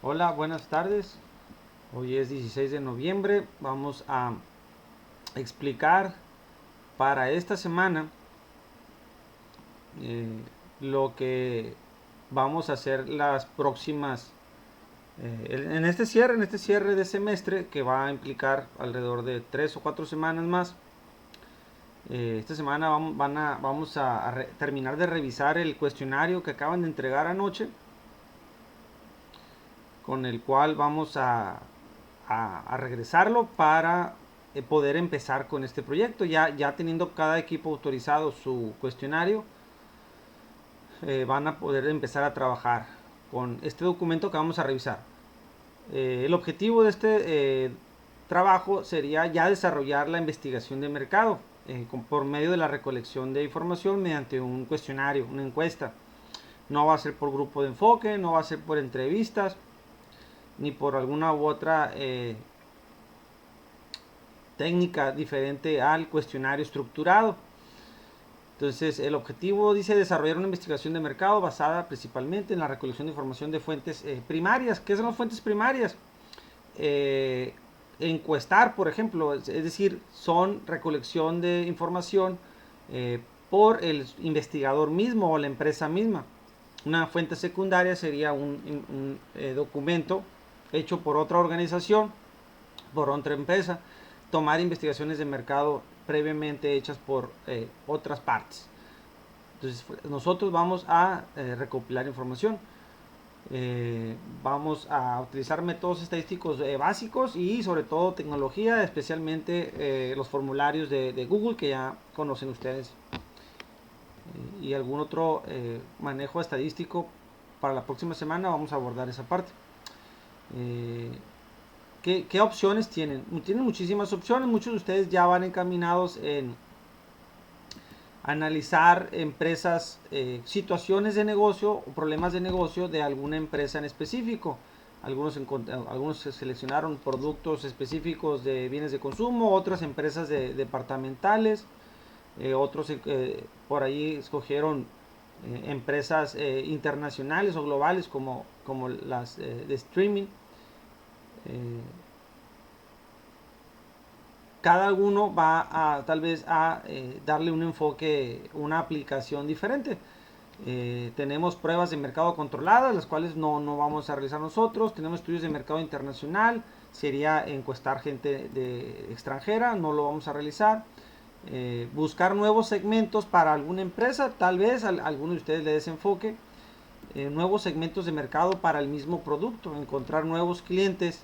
Hola, buenas tardes. Hoy es 16 de noviembre. Vamos a explicar para esta semana eh, lo que vamos a hacer las próximas en este cierre de semestre que va a implicar alrededor de 3 o 4 semanas más. Esta semana vamos a terminar de revisar el cuestionario que acaban de entregar anoche, con el cual vamos a regresarlo para poder empezar con este proyecto. Ya teniendo cada equipo autorizado su cuestionario, van a poder empezar a trabajar con este documento que vamos a revisar. El objetivo de este trabajo sería ya desarrollar la investigación de mercado por medio de la recolección de información mediante un cuestionario, una encuesta. No va a ser por grupo de enfoque, no va a ser por entrevistas, ni por alguna u otra técnica diferente al cuestionario estructurado. Entonces, el objetivo dice desarrollar una investigación de mercado basada principalmente en la recolección de información de fuentes primarias. ¿Qué son las fuentes primarias? Encuestar, por ejemplo, es decir, son recolección de información por el investigador mismo o la empresa misma. Una fuente secundaria sería un documento hecho por otra organización, por otra empresa, tomar investigaciones de mercado previamente hechas por otras partes. Entonces nosotros vamos a recopilar información. Vamos a utilizar métodos estadísticos básicos y sobre todo tecnología, especialmente los formularios de Google que ya conocen ustedes, y algún otro manejo estadístico. Para la próxima semana vamos a abordar esa parte. Eh, ¿Qué opciones tienen? Tienen muchísimas opciones. Muchos de ustedes ya van encaminados en analizar empresas, situaciones de negocio o problemas de negocio de alguna empresa en específico. Algunos seleccionaron productos específicos de bienes de consumo, otras empresas departamentales, otros por ahí escogieron empresas internacionales o globales como las de streaming. Eh, Cada uno va a tal vez a darle un enfoque, una aplicación diferente. Tenemos pruebas de mercado controladas, las cuales no vamos a realizar nosotros. Tenemos estudios de mercado internacional, sería encuestar gente de extranjera, no lo vamos a realizar. Buscar nuevos segmentos para alguna empresa, tal vez a alguno de ustedes le desenfoque. Nuevos segmentos de mercado para el mismo producto, encontrar nuevos clientes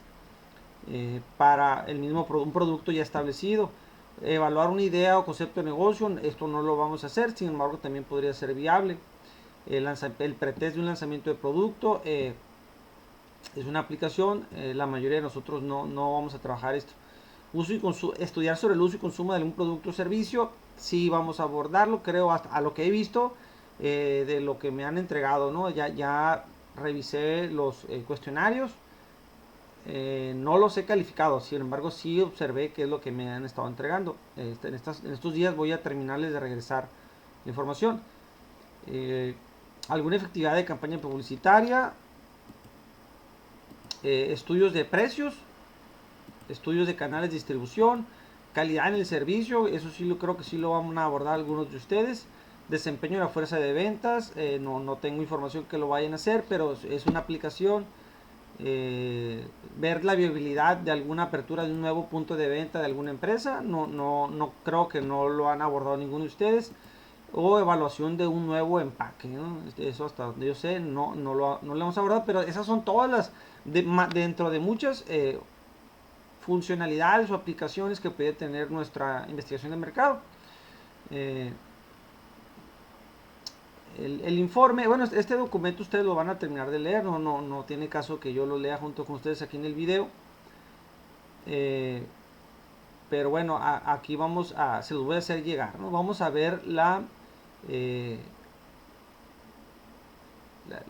para un producto ya establecido. Evaluar una idea o concepto de negocio, esto no lo vamos a hacer, sin embargo también podría ser viable. El pretest de un lanzamiento de producto es una aplicación, la mayoría de nosotros no vamos a trabajar esto. Estudiar sobre el uso y consumo de algún producto o servicio, sí vamos a abordarlo, creo, hasta a lo que he visto de lo que me han entregado, ¿no? Ya revisé los cuestionarios. No los he calificado, sin embargo sí observé qué es lo que me han estado entregando. En estos días voy a terminarles de regresar la información. Eh, Alguna efectividad de campaña publicitaria, estudios de precios, estudios de canales de distribución, calidad en el servicio, eso sí creo que sí lo van a abordar algunos de ustedes. Desempeño de la fuerza de ventas, no tengo información que lo vayan a hacer, pero es una aplicación. Ver la viabilidad de alguna apertura de un nuevo punto de venta de alguna empresa, no creo que no lo han abordado ninguno de ustedes. O evaluación de un nuevo empaque, ¿no? Eso hasta donde yo sé no lo hemos abordado, pero esas son todas las dentro de muchas funcionalidades o aplicaciones que puede tener nuestra investigación de mercado. Eh, el informe, bueno, este documento ustedes lo van a terminar de leer, no tiene caso que yo lo lea junto con ustedes aquí en el video. Eh, pero bueno, aquí se los voy a hacer llegar, ¿no? Vamos a ver eh,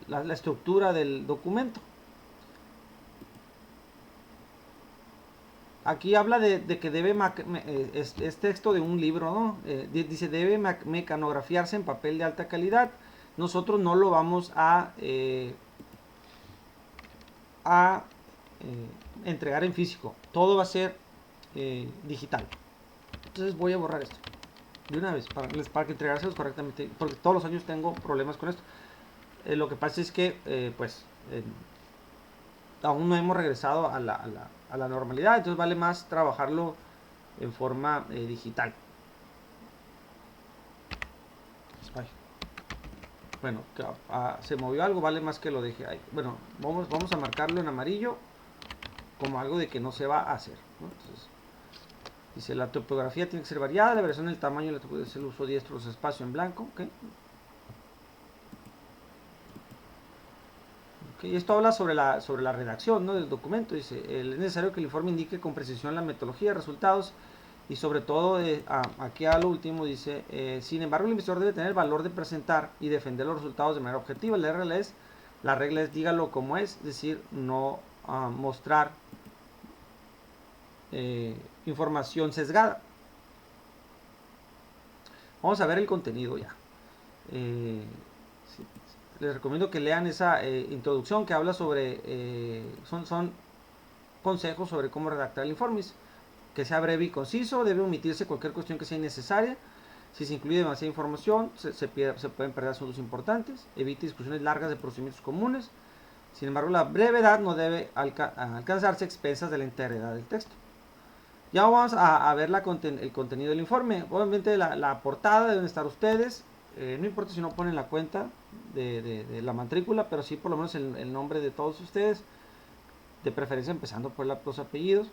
la estructura del documento. Aquí habla de que es texto de un libro, ¿no? Dice debe mecanografiarse en papel de alta calidad. Nosotros no lo vamos a a entregar en físico. Todo va a ser digital. Entonces voy a borrar esto de una vez para que entregárselos correctamente, porque todos los años tengo problemas con esto. Lo que pasa es que aún no hemos regresado a la normalidad, entonces vale más trabajarlo en forma digital. Ay. Bueno, se movió algo, vale más que lo deje ahí. Bueno, vamos a marcarlo en amarillo como algo de que no se va a hacer, ¿no? Entonces, dice, la topografía tiene que ser variada, la variación del tamaño es el uso diestro de los espacios en blanco. ¿Okay? Okay, esto habla sobre la redacción, ¿no?, del documento. Dice, es necesario que el informe indique con precisión la metodología, resultados y sobre todo, aquí a lo último dice, sin embargo el investigador debe tener el valor de presentar y defender los resultados de manera objetiva. La regla es dígalo como es decir, no mostrar información sesgada. Vamos a ver el contenido ya. Sí, les recomiendo que lean esa introducción que habla sobre, son consejos sobre cómo redactar el informe. Que sea breve y conciso, debe omitirse cualquier cuestión que sea innecesaria. Si se incluye demasiada información, se pueden perder asuntos importantes. Evite discusiones largas de procedimientos comunes. Sin embargo, la brevedad no debe alcanzarse a expensas de la integridad del texto. Ya vamos a ver el contenido del informe. Obviamente la portada deben estar ustedes. No importa si no ponen la cuenta de la matrícula, pero sí por lo menos el nombre de todos ustedes. De preferencia empezando por los apellidos.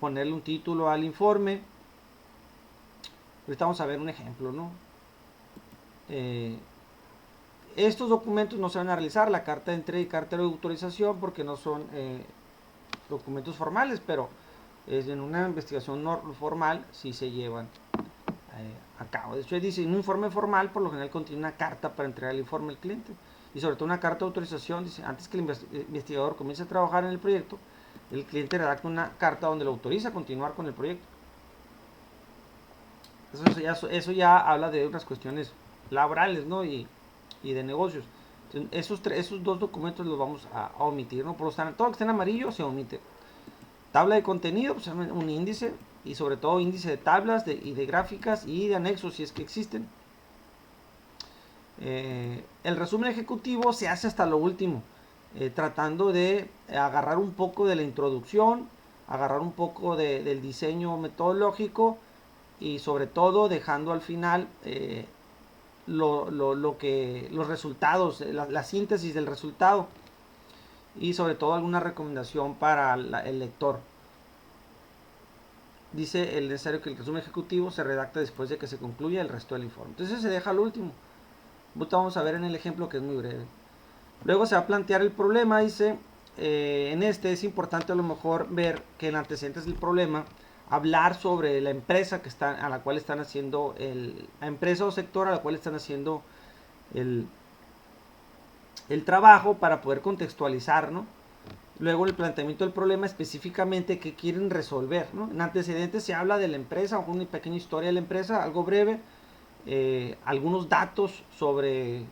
Ponerle un título al informe. Ahorita vamos a ver un ejemplo, ¿no? Estos documentos no se van a realizar, la carta de entrega y carta de autorización, porque no son documentos formales, pero en una investigación formal sí se llevan a cabo. De hecho, dice, un informe formal por lo general contiene una carta para entregar el informe al cliente y sobre todo una carta de autorización. Dice, antes que el investigador comience a trabajar en el proyecto, el cliente redacta una carta donde lo autoriza a continuar con el proyecto. Eso ya habla de unas cuestiones laborales, ¿no? y de negocios. Entonces, esos dos documentos los vamos a omitir, ¿no? Todo lo que está en amarillo se omite. Tabla de contenido, pues un índice, y sobre todo índice de tablas y de gráficas y de anexos si es que existen. El resumen ejecutivo se hace hasta lo último, tratando de agarrar un poco de la introducción, agarrar un poco del diseño metodológico y sobre todo dejando al final los resultados, la síntesis del resultado y sobre todo alguna recomendación para el lector. Dice el necesario que el resumen ejecutivo se redacte después de que se concluya el resto del informe. Entonces se deja al último. Vamos a ver en el ejemplo que es muy breve. Luego se va a plantear el problema, dice, en este es importante a lo mejor ver que en antecedentes del problema, hablar sobre la empresa a la cual están haciendo, la empresa o sector a la cual están haciendo el trabajo para poder contextualizar, ¿no? Luego el planteamiento del problema específicamente que quieren resolver, ¿no? En antecedentes se habla de la empresa, una pequeña historia de la empresa, algo breve, algunos datos sobre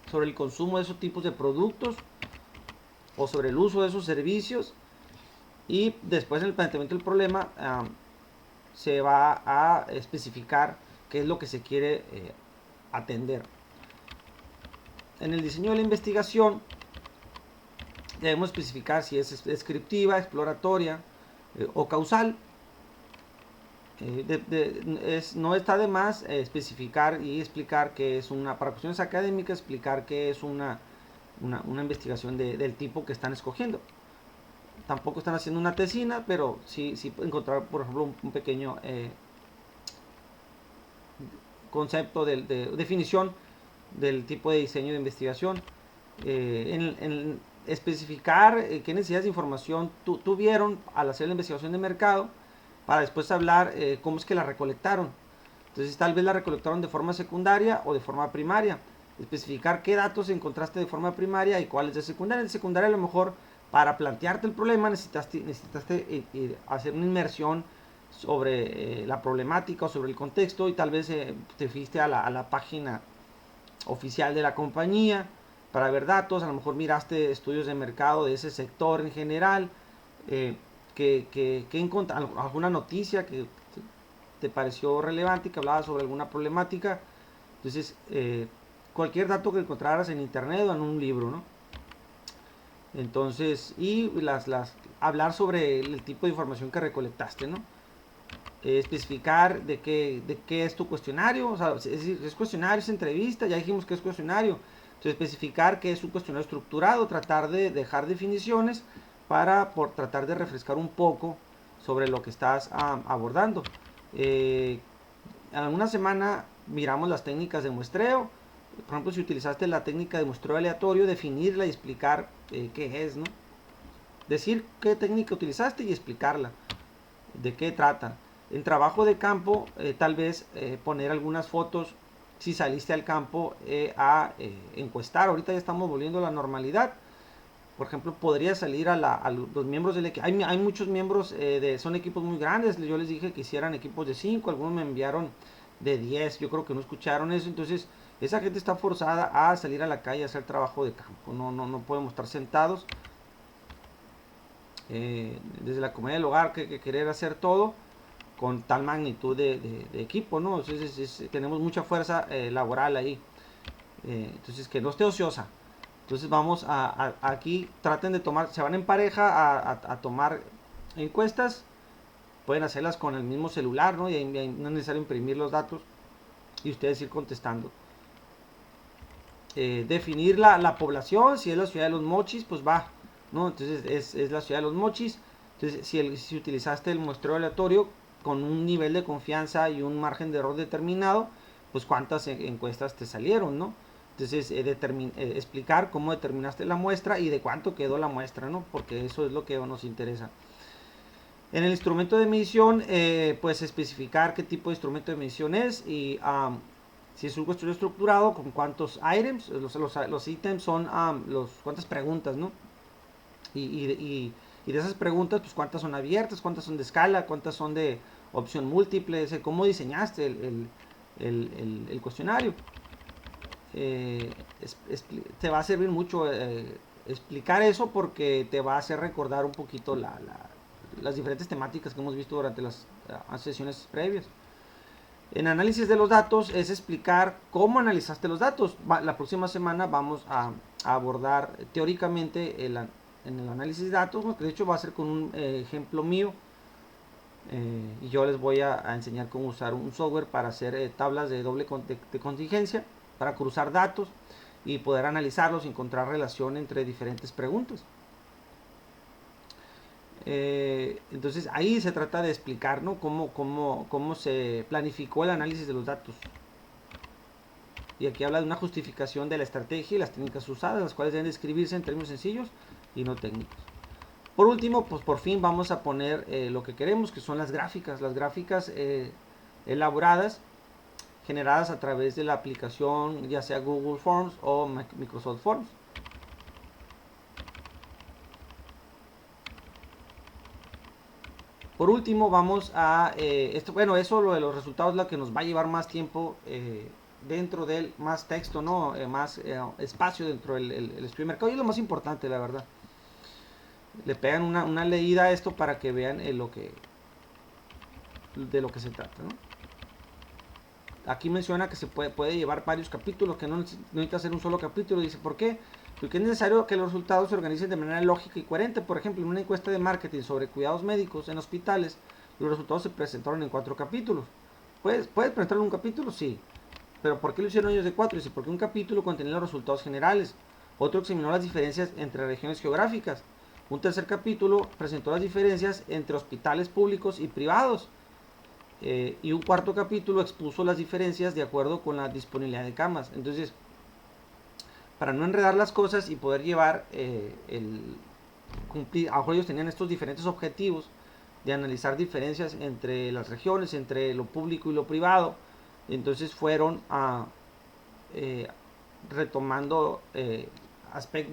sobre el consumo de esos tipos de productos o sobre el uso de esos servicios, y después en el planteamiento del problema se va a especificar qué es lo que se quiere atender. En el diseño de la investigación debemos especificar si es descriptiva, exploratoria o causal. No está de más especificar y explicar que es para cuestiones académicas, explicar que es una investigación del tipo que están escogiendo. Tampoco están haciendo una tesina, pero sí encontrar, por ejemplo, un pequeño concepto de definición del tipo de diseño de investigación. En especificar qué necesidades de información tuvieron al hacer la investigación de mercado, para después hablar cómo es que la recolectaron. Entonces tal vez la recolectaron de forma secundaria o de forma primaria. Especificar qué datos encontraste de forma primaria y cuáles de secundaria. En secundaria a lo mejor para plantearte el problema necesitaste hacer una inmersión sobre la problemática o sobre el contexto, y tal vez te fuiste a la página oficial de la compañía para ver datos, a lo mejor miraste estudios de mercado de ese sector en general, alguna noticia que te pareció relevante, que hablaba sobre alguna problemática. Entonces, cualquier dato que encontraras en internet o en un libro, ¿no? Entonces, y hablar sobre el tipo de información que recolectaste, ¿no? Especificar de qué es tu cuestionario, o sea, es cuestionario, es entrevista, ya dijimos que es cuestionario. Entonces, especificar qué es un cuestionario estructurado, tratar de dejar definiciones para tratar de refrescar un poco sobre lo que estás abordando. En alguna semana miramos las técnicas de muestreo. Por ejemplo, si utilizaste la técnica de muestreo aleatorio, definirla y explicar qué es, ¿no? Decir qué técnica utilizaste y explicarla, de qué trata. En trabajo de campo, tal vez poner algunas fotos si saliste al campo a encuestar. Ahorita ya estamos volviendo a la normalidad. Por ejemplo, podría salir a los miembros del equipo. Hay muchos miembros, son equipos muy grandes. Yo les dije que hicieran equipos de 5, algunos me enviaron de 10. Yo creo que no escucharon eso. Entonces, esa gente está forzada a salir a la calle a hacer trabajo de campo. No podemos estar sentados desde la comunidad del hogar que querer hacer todo con tal magnitud de equipo, ¿no? Entonces tenemos mucha fuerza laboral ahí. Entonces, que no esté ociosa. Entonces vamos aquí, traten de tomar, se van en pareja a tomar encuestas, pueden hacerlas con el mismo celular, ¿no? Y no es necesario imprimir los datos y ustedes ir contestando. Definir la población, si es la ciudad de Los Mochis, pues va, ¿no? Entonces es la ciudad de Los Mochis. Entonces si utilizaste el muestreo aleatorio con un nivel de confianza y un margen de error determinado, pues cuántas encuestas te salieron, ¿no? Entonces explicar cómo determinaste la muestra y de cuánto quedó la muestra, ¿no? Porque eso es lo que nos interesa. En el instrumento de medición, pues especificar qué tipo de instrumento de medición es y si es un cuestionario estructurado, con cuántos items, los ítems son cuántas preguntas, ¿no? Y de esas preguntas, pues cuántas son abiertas, cuántas son de escala, cuántas son de opción múltiple, cómo diseñaste el cuestionario. Te va a servir mucho explicar eso porque te va a hacer recordar un poquito las diferentes temáticas que hemos visto durante las sesiones previas. En análisis de los datos es explicar cómo analizaste los datos. La próxima semana vamos a abordar teóricamente en el análisis de datos, ¿no? Que de hecho va a ser con un ejemplo mío. Y yo les voy a enseñar cómo usar un software para hacer tablas de doble de contingencia, para cruzar datos y poder analizarlos y encontrar relación entre diferentes preguntas. Entonces ahí se trata de explicar, ¿no? cómo se planificó el análisis de los datos. Y aquí habla de una justificación de la estrategia y las técnicas usadas, las cuales deben describirse en términos sencillos y no técnicos. Por último, pues por fin vamos a poner lo que queremos, que son las gráficas elaboradas, generadas a través de la aplicación, ya sea Google Forms o Microsoft Forms. Por último, vamos a eso lo de los resultados es lo que nos va a llevar más tiempo dentro del más texto, ¿no? Más espacio dentro del estudio de mercado, y es lo más importante, la verdad. Le pegan una leída a esto para que vean de lo que se trata, ¿no? Aquí menciona que se puede llevar varios capítulos, que no necesita hacer un solo capítulo. Dice, ¿por qué? Porque es necesario que los resultados se organicen de manera lógica y coherente. Por ejemplo, en una encuesta de marketing sobre cuidados médicos en hospitales, los resultados se presentaron en 4 capítulos. ¿Puedes presentarlo en un capítulo? Sí. Pero ¿por qué lo hicieron ellos de 4? Dice, porque un capítulo contenía los resultados generales. Otro examinó las diferencias entre regiones geográficas. Un tercer capítulo presentó las diferencias entre hospitales públicos y privados. Y un cuarto capítulo expuso las diferencias de acuerdo con la disponibilidad de camas. Entonces, para no enredar las cosas y poder llevar cumplir, a lo mejor ellos tenían estos diferentes objetivos de analizar diferencias entre las regiones, entre lo público y lo privado. Entonces fueron retomando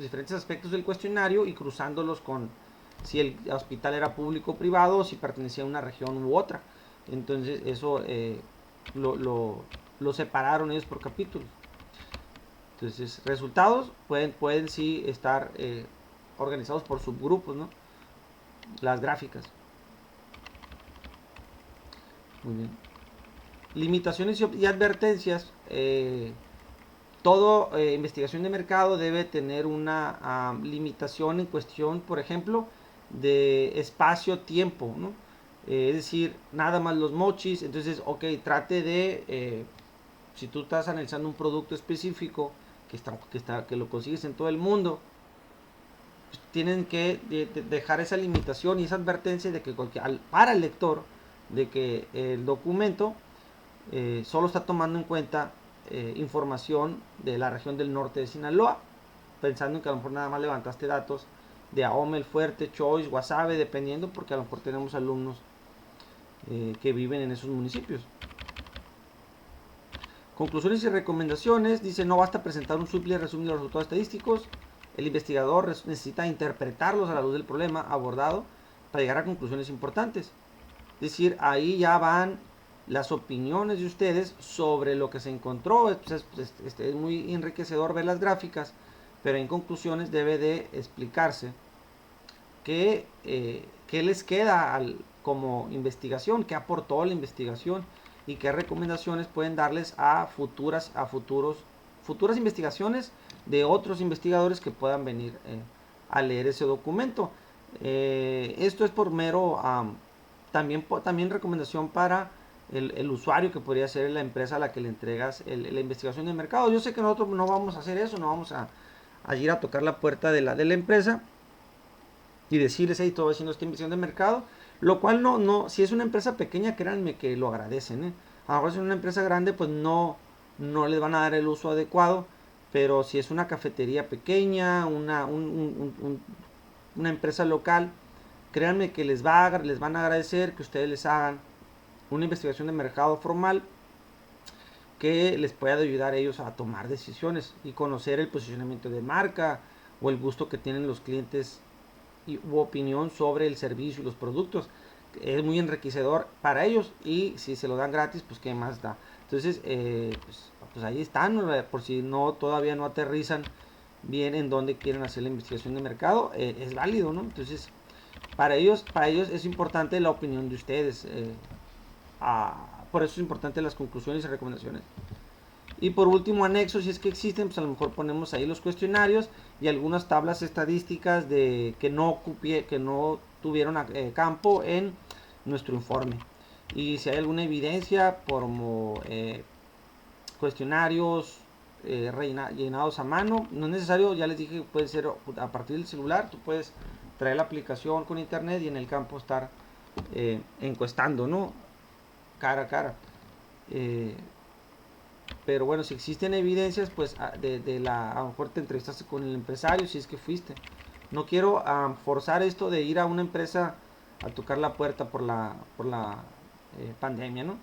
diferentes aspectos del cuestionario y cruzándolos con si el hospital era público o privado, o si pertenecía a una región u otra. Entonces eso lo separaron ellos por capítulos. Entonces, resultados pueden sí estar organizados por subgrupos, ¿no? Las gráficas. Muy bien. Limitaciones y advertencias. Todo investigación de mercado debe tener una limitación en cuestión, por ejemplo, de espacio-tiempo, ¿no? Es decir, nada más los mochis. Entonces, ok, trate de, si tú estás analizando un producto específico que lo consigues en todo el mundo, pues tienen que dejar esa limitación y esa advertencia de que para el lector, de que el documento solo está tomando en cuenta información de la región del norte de Sinaloa, pensando en que a lo mejor nada más levantaste datos de Ahome, El Fuerte, Choix, Guasave, dependiendo, porque a lo mejor tenemos alumnos que viven en esos municipios. Conclusiones y recomendaciones. Dice, no basta presentar un simple resumen de los resultados estadísticos. El investigador necesita interpretarlos a la luz del problema abordado para llegar a conclusiones importantes. Es decir, ahí ya van las opiniones de ustedes sobre lo que se encontró. Es muy enriquecedor ver las gráficas, pero en conclusiones debe de explicarse qué les queda como investigación, qué aportó la investigación y qué recomendaciones pueden darles a futuras investigaciones de otros investigadores que puedan venir a leer ese documento. Esto es por mero también recomendación para el usuario, que podría ser la empresa a la que le entregas la investigación de mercado. Yo sé que nosotros no vamos a hacer eso, no vamos a ir a tocar la puerta de la empresa y decirles, hey, estoy haciendo esta investigación de mercado, lo cual si es una empresa pequeña, créanme que lo agradecen, ¿eh? A lo mejor si es una empresa grande, pues no les van a dar el uso adecuado, pero si es una cafetería pequeña, una empresa local, créanme que les van a agradecer que ustedes les hagan una investigación de mercado formal que les pueda ayudar a ellos a tomar decisiones y conocer el posicionamiento de marca o el gusto que tienen los clientes u opinión sobre el servicio y los productos. Es muy enriquecedor para ellos, y si se lo dan gratis, pues qué más da. Entonces, pues ahí están, por si todavía no aterrizan bien en dónde quieren hacer la investigación de mercado, es válido, ¿no? Entonces, para ellos es importante la opinión de ustedes. Por eso es importante las conclusiones y recomendaciones. Y por último, anexos, si es que existen, pues a lo mejor ponemos ahí los cuestionarios y algunas tablas estadísticas de que no tuvieron campo en nuestro informe. Y si hay alguna evidencia, como cuestionarios llenados a mano, no es necesario, ya les dije, puede ser a partir del celular. Tú puedes traer la aplicación con internet y en el campo estar encuestando, ¿no? Cara a cara. Pero bueno, si existen evidencias, pues a lo mejor te entrevistaste con el empresario, si es que fuiste. No quiero forzar esto de ir a una empresa a tocar la puerta por la pandemia, ¿no?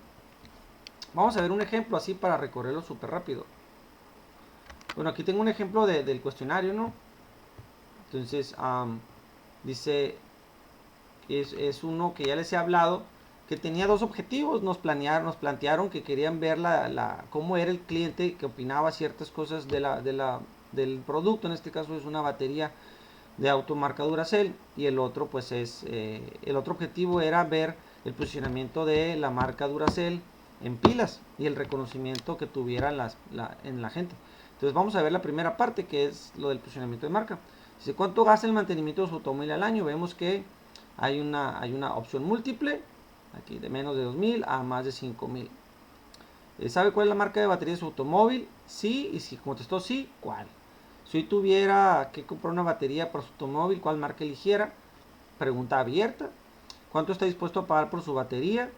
Vamos a ver un ejemplo así para recorrerlo súper rápido. Bueno, aquí tengo un ejemplo del cuestionario, ¿no? Entonces, dice, es uno que ya les he hablado, que tenía dos objetivos. Nos plantearon que querían ver cómo era el cliente, que opinaba ciertas cosas del producto. En este caso es una batería de automarca Duracell, y el otro pues el otro objetivo era ver el posicionamiento de la marca Duracell en pilas y el reconocimiento que tuviera en la gente. Entonces vamos a ver la primera parte, que es lo del posicionamiento de marca. Dice, ¿cuánto gasta el mantenimiento de su automóvil al año? Vemos que hay una opción múltiple, aquí de menos de 2,000 a más de 5,000. ¿Sabe cuál es la marca de batería de su automóvil? Sí, y si contestó sí, ¿cuál? Si tuviera que comprar una batería para su automóvil, ¿cuál marca eligiera? Pregunta abierta. ¿Cuánto está dispuesto a pagar por su batería?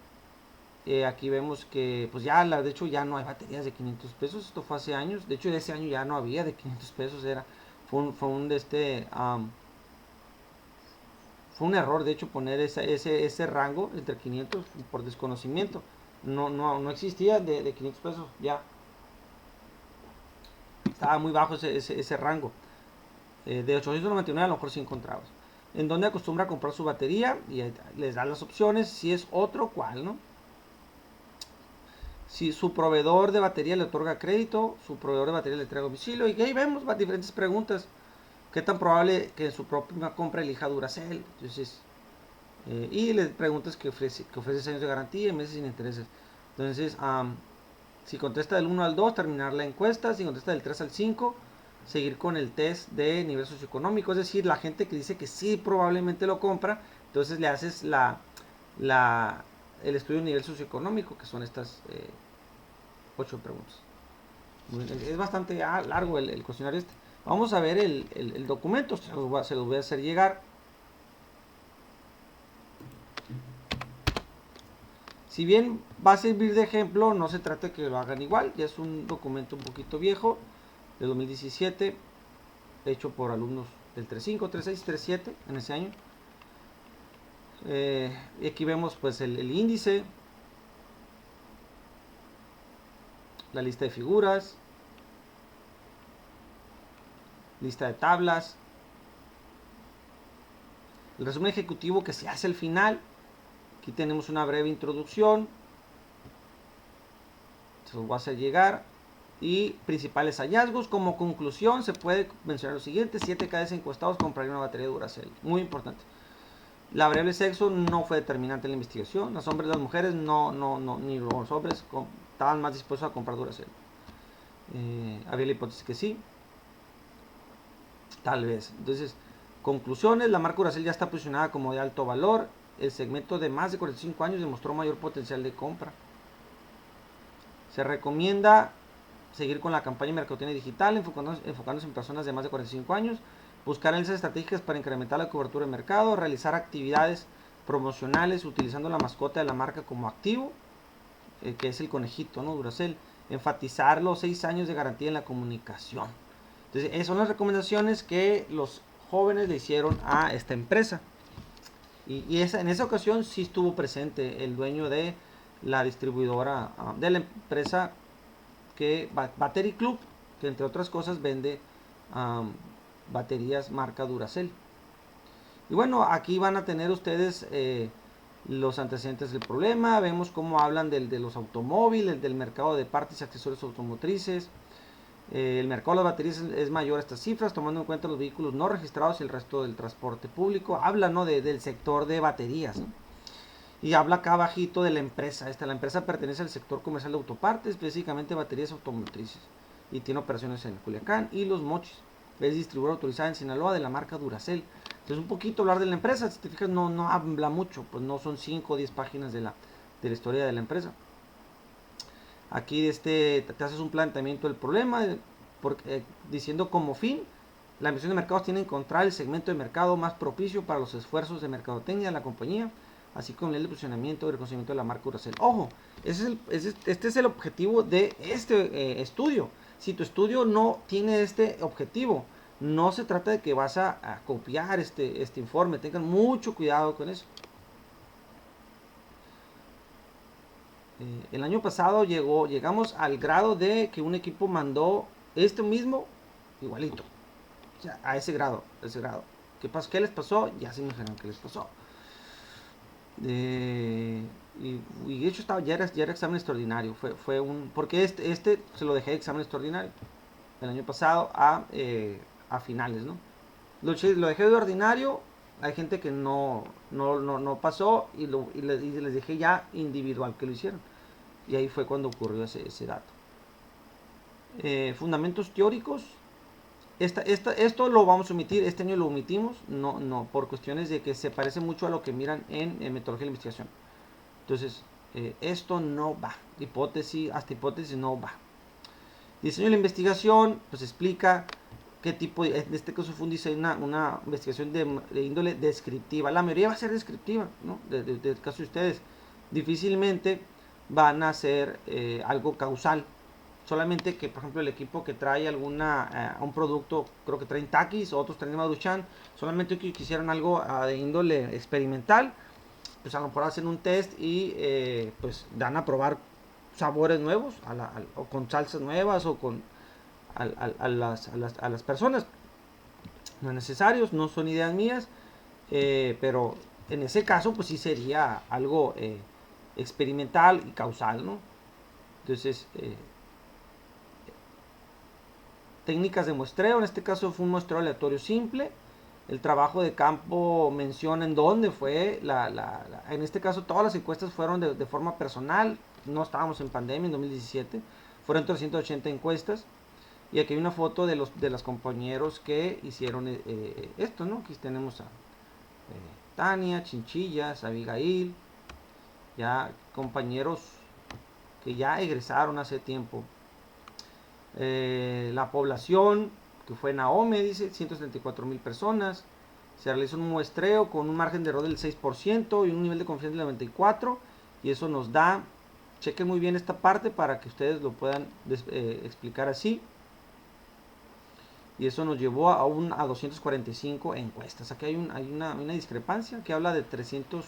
Aquí vemos que pues de hecho ya no hay baterías de 500 pesos. Esto fue hace años. De hecho, ese año ya no había de 500 pesos. Fue un error, de hecho, poner ese rango entre 500 por desconocimiento. No existía de 500 pesos, ya. Estaba muy bajo ese rango. De 899 a lo mejor sí encontrabas. En donde acostumbra a comprar su batería, y les da las opciones. Si es otro, ¿cuál, no? si su proveedor de batería le otorga crédito, su proveedor de batería le entrega a domicilio, y ahí vemos diferentes preguntas. ¿Qué tan probable que en su propia compra elija Duracell? Entonces, y le preguntas que ofrece 6 años de garantía y meses sin intereses. Entonces, si contesta del 1 al 2, terminar la encuesta. Si contesta del 3 al 5, seguir con el test de nivel socioeconómico. Es decir, la gente que dice que sí probablemente lo compra, entonces le haces el estudio de nivel socioeconómico, que son estas 8 preguntas. Es bastante largo el cuestionario este. Vamos a ver el documento, se los voy a hacer llegar. Si bien va a servir de ejemplo, no se trata de que lo hagan igual. Ya es un documento un poquito viejo, de 2017, hecho por alumnos del 3.5, 3.6, 3.7 en ese año. Y aquí vemos pues el índice, la lista de figuras, lista de tablas, el resumen ejecutivo que se hace al final. Aquí tenemos una breve introducción, se los voy a hacer llegar. Y principales hallazgos. Como conclusión se puede mencionar lo siguiente: 7 cada 10 encuestados comprarían una batería de Duracell. Muy importante. La variable sexo no fue determinante en la investigación. Los hombres y las mujeres ni los hombres estaban más dispuestos a comprar Duracell. Había la hipótesis que sí, tal vez. Entonces, conclusiones: la marca Duracell ya está posicionada como de alto valor. El segmento de más de 45 años demostró mayor potencial de compra. Se recomienda seguir con la campaña de mercadotecnia digital, enfocándose en personas de más de 45 años, buscar alianzas estratégicas para incrementar la cobertura de mercado, realizar actividades promocionales utilizando la mascota de la marca como activo, que es el conejito, ¿no? Duracell. Enfatizar los 6 años de garantía en la comunicación. Entonces, esas son las recomendaciones que los jóvenes le hicieron a esta empresa. Y en esa ocasión sí estuvo presente el dueño de la distribuidora, de la empresa Battery Club, que entre otras cosas vende baterías marca Duracell. Y bueno, aquí van a tener ustedes los antecedentes del problema. Vemos cómo hablan de los automóviles, del mercado de partes y accesorios automotrices. El mercado de las baterías es mayor a estas cifras, tomando en cuenta los vehículos no registrados y el resto del transporte público. Habla, ¿no?, del sector de baterías, ¿no? Y habla acá abajito de la empresa. La empresa pertenece al sector comercial de autopartes, específicamente baterías automotrices. Y tiene operaciones en Culiacán y Los Mochis. Es distribuidora autorizada en Sinaloa de la marca Duracell. Entonces, un poquito hablar de la empresa. Si te fijas, no habla mucho. Pues no son 5 o 10 páginas de la historia de la empresa. Aquí te haces un planteamiento del problema, diciendo como fin: la inversión de mercados tiene que encontrar el segmento de mercado más propicio para los esfuerzos de mercadotecnia de la compañía, así como el posicionamiento y reconocimiento de la marca Duracell. Ojo, este es el objetivo de este estudio. Si tu estudio no tiene este objetivo, no se trata de que vas a copiar este informe. Tengan mucho cuidado con eso. El año pasado llegamos al grado de que un equipo mandó esto mismo igualito. O sea, a ese grado. ¿Qué les pasó? Ya se imaginaron qué les pasó. Y de hecho ya era examen extraordinario. Porque este se lo dejé de examen extraordinario el año pasado a finales, ¿no? Lo dejé de ordinario. Hay gente que no pasó y les dejé ya individual que lo hicieron. Y ahí fue cuando ocurrió ese dato. Fundamentos teóricos. Esto lo vamos a omitir. Este año lo omitimos. No, por cuestiones de que se parece mucho a lo que miran en metodología de investigación. Entonces, esto no va. Hasta hipótesis no va. Diseño de la investigación, pues explica qué tipo en este caso fue una investigación de índole descriptiva. La mayoría va a ser descriptiva, ¿no? Del caso de ustedes. Difícilmente van a ser algo causal. Solamente que, por ejemplo, el equipo que trae un producto, creo que traen Takis, otros traen Maruchan, solamente que quisieran algo de índole experimental, pues a lo mejor hacen un test y pues dan a probar sabores nuevos, o con salsas nuevas, o con a las personas. No es necesario, no son ideas mías, pero en ese caso pues sí sería algo experimental y causal, ¿no? Entonces, técnicas de muestreo, en este caso fue un muestreo aleatorio simple. El trabajo de campo menciona en dónde fue, en este caso todas las encuestas fueron de forma personal, no estábamos en pandemia en 2017, fueron 380 encuestas. Y aquí hay una foto de los compañeros que hicieron esto, ¿no? Aquí tenemos a Tania, Chinchillas, Abigail, ya compañeros que ya egresaron hace tiempo. La población, que fue Naome, dice, 174,000 personas. Se realizó un muestreo con un margen de error del 6% y un nivel de confianza del 94%. Y eso nos da, chequen muy bien esta parte para que ustedes lo puedan explicar así. Y eso nos llevó a 245 encuestas. Aquí hay una discrepancia que habla de 300...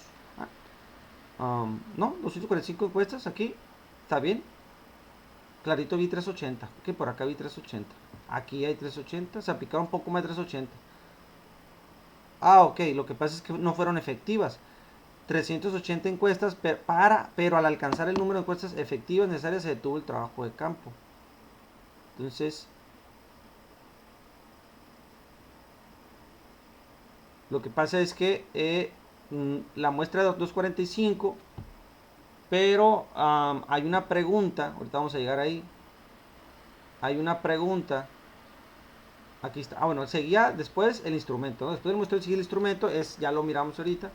no, 245 encuestas aquí. ¿Está bien? Clarito vi 380. Que por acá vi 380. Aquí hay 380. Se aplicaron un poco más de 380. Ok. Lo que pasa es que no fueron efectivas. 380 encuestas, pero al alcanzar el número de encuestas efectivas necesarias se detuvo el trabajo de campo. Entonces, lo que pasa es que la muestra de 245, pero hay una pregunta, ahorita vamos a llegar ahí. Hay una pregunta. Aquí está. Bueno, seguía después el instrumento, ¿no? Después del muestreo sigue el instrumento, ya lo miramos ahorita,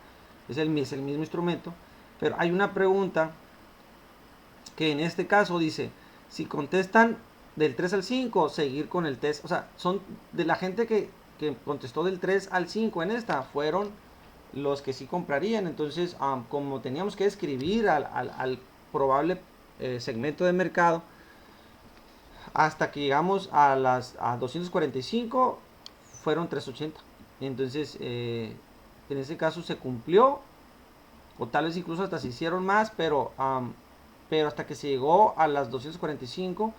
es el mismo instrumento. Pero hay una pregunta que en este caso dice, si contestan del 3 al 5, seguir con el test. O sea, son de la gente que contestó del 3 al 5 en esta, fueron los que sí comprarían. Entonces, como teníamos que escribir al probable segmento de mercado, hasta que llegamos a 245, fueron 380. Entonces, en ese caso se cumplió, o tal vez incluso hasta se hicieron más, pero hasta que se llegó a las 245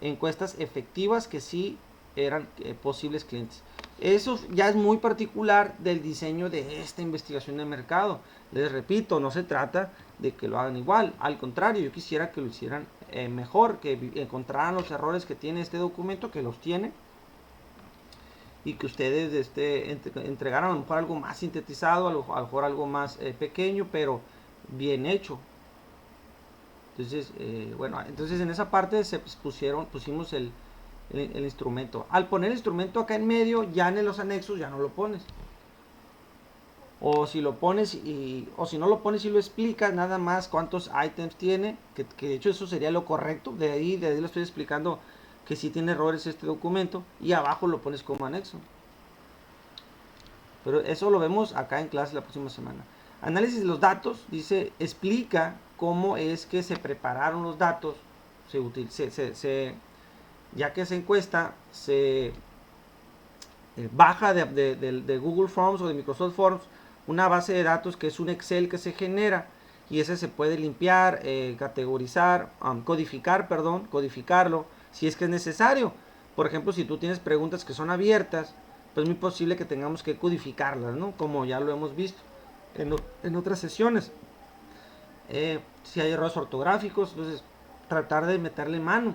encuestas efectivas que sí eran posibles clientes. Eso ya es muy particular del diseño de esta investigación de mercado. Les repito, no se trata de que lo hagan igual, al contrario, yo quisiera que lo hicieran mejor, que encontraran los errores que tiene este documento, que los tiene, y que ustedes entregaran a lo mejor algo más sintetizado, a lo mejor algo más pequeño, pero bien hecho. Entonces, bueno, entonces en esa parte pusimos el instrumento. Al poner el instrumento acá en medio, ya en los anexos ya no lo pones. O si lo pones o si no lo pones y lo explicas nada más cuántos items tiene, que de hecho eso sería lo correcto. De ahí lo estoy explicando que si tiene errores este documento, y abajo lo pones como anexo. Pero eso lo vemos acá en clase la próxima semana. Análisis de los datos, dice, explica cómo es que se prepararon los datos, ya que esa encuesta se baja de Google Forms o de Microsoft Forms una base de datos que es un Excel que se genera, y ese se puede limpiar, categorizar, codificarlo si es que es necesario. Por ejemplo, si tú tienes preguntas que son abiertas, pues es muy posible que tengamos que codificarlas, ¿no? Como ya lo hemos visto en otras sesiones. Si hay errores ortográficos, entonces tratar de meterle mano,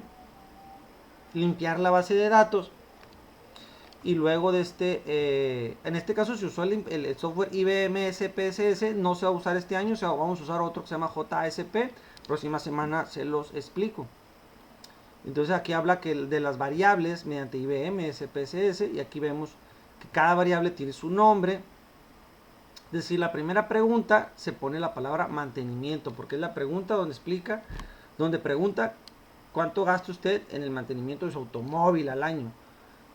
limpiar la base de datos. Y luego en este caso se usó el software IBM SPSS, no se va a usar este año, vamos a usar otro que se llama JSP. Próxima semana se los explico. Entonces aquí habla de las variables mediante IBM SPSS, y aquí vemos que cada variable tiene su nombre. Es decir, la primera pregunta se pone la palabra mantenimiento, porque es la pregunta donde pregunta cuánto gasta usted en el mantenimiento de su automóvil al año.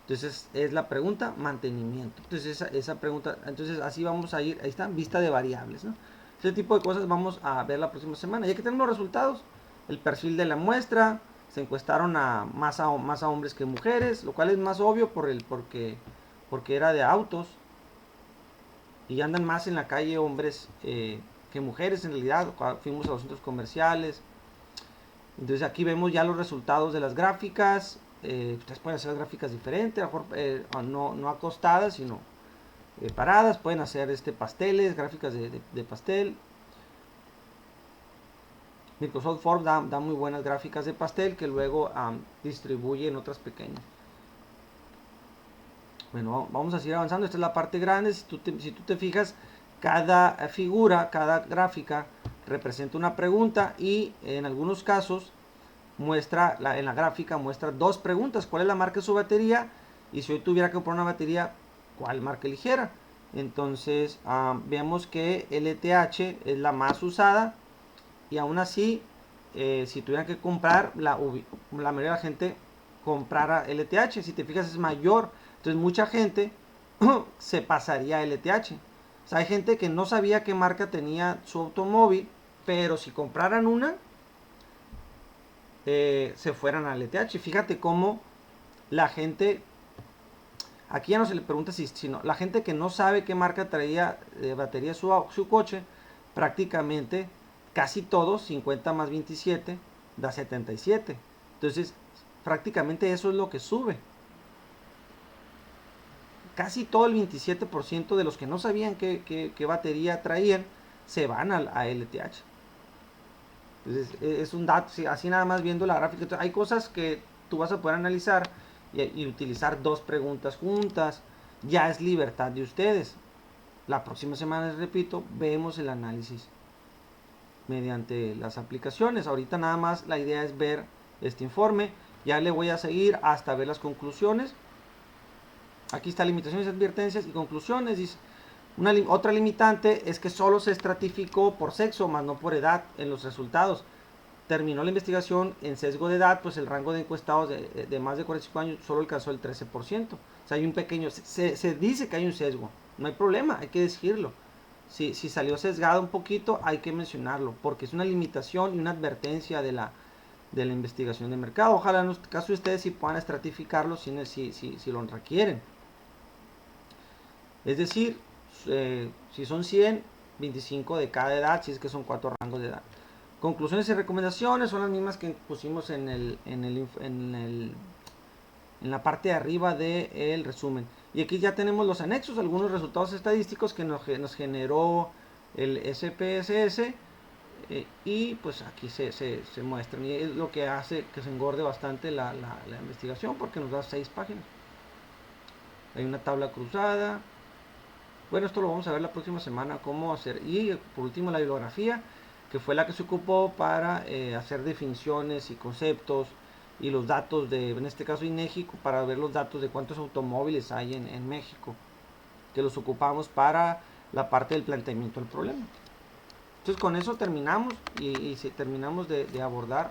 Entonces es la pregunta mantenimiento. Entonces esa pregunta, entonces así vamos a ir, ahí está, vista de variables, ¿no? Ese tipo de cosas vamos a ver la próxima semana. Ya que tenemos los resultados, el perfil de la muestra, se encuestaron más a hombres que mujeres, lo cual es más obvio porque era de autos, y andan más en la calle hombres que mujeres en realidad. Fuimos a los centros comerciales. Entonces aquí vemos ya los resultados de las gráficas. Ustedes pueden hacer las gráficas diferentes, a lo mejor, no acostadas, sino paradas. Pueden hacer pasteles, gráficas de pastel. Microsoft Forms da muy buenas gráficas de pastel que luego distribuye en otras pequeñas. Bueno, vamos a seguir avanzando. Esta es la parte grande. Si tú te fijas, cada figura, cada gráfica representa una pregunta y en algunos casos en la gráfica muestra dos preguntas. ¿Cuál es la marca de su batería? Y si hoy tuviera que comprar una batería, ¿cuál marca eligiera? Entonces vemos que LTH es la más usada y aún así, si tuvieran que comprar, la mayoría de la gente comprara LTH. Si te fijas, es mayor. Entonces mucha gente se pasaría a LTH. O sea, hay gente que no sabía qué marca tenía su automóvil, pero si compraran una, se fueran a LTH. Fíjate cómo la gente, aquí ya no se le pregunta si no, la gente que no sabe qué marca traía de batería su coche, prácticamente casi todos, 50 más 27, da 77. Entonces, prácticamente eso es lo que sube. Casi todo el 27% de los que no sabían qué batería traían, se van a LTH. Entonces, es un dato, así nada más viendo la gráfica. Entonces, hay cosas que tú vas a poder analizar y utilizar dos preguntas juntas. Ya es libertad de ustedes. La próxima semana, les repito, vemos el análisis mediante las aplicaciones. Ahorita nada más la idea es ver este informe. Ya le voy a seguir hasta ver las conclusiones. Aquí está limitaciones, advertencias y conclusiones. Dice, otra limitante es que solo se estratificó por sexo, más no por edad en los resultados. Terminó la investigación en sesgo de edad, pues el rango de encuestados de más de 45 años solo alcanzó el 13%. O sea, hay un pequeño, se dice que hay un sesgo, no hay problema, hay que decirlo. Si salió sesgado un poquito, hay que mencionarlo, porque es una limitación y una advertencia de la investigación de mercado. Ojalá en el caso de ustedes si puedan estratificarlo si lo requieren. Es decir, si son 100, 25 de cada edad, si es que son 4 rangos de edad. Conclusiones y recomendaciones son las mismas que pusimos en la parte de arriba del resumen. Y aquí ya tenemos los anexos, algunos resultados estadísticos que nos generó el SPSS. Y pues aquí se muestran. Y es lo que hace que se engorde bastante la investigación, porque nos da 6 páginas. Hay una tabla cruzada. Bueno, esto lo vamos a ver la próxima semana, cómo hacer. Y por último la bibliografía, que fue la que se ocupó para hacer definiciones y conceptos y los datos en este caso INEGI, para ver los datos de cuántos automóviles hay en México, que los ocupamos para la parte del planteamiento del problema. Entonces con eso terminamos y terminamos de abordar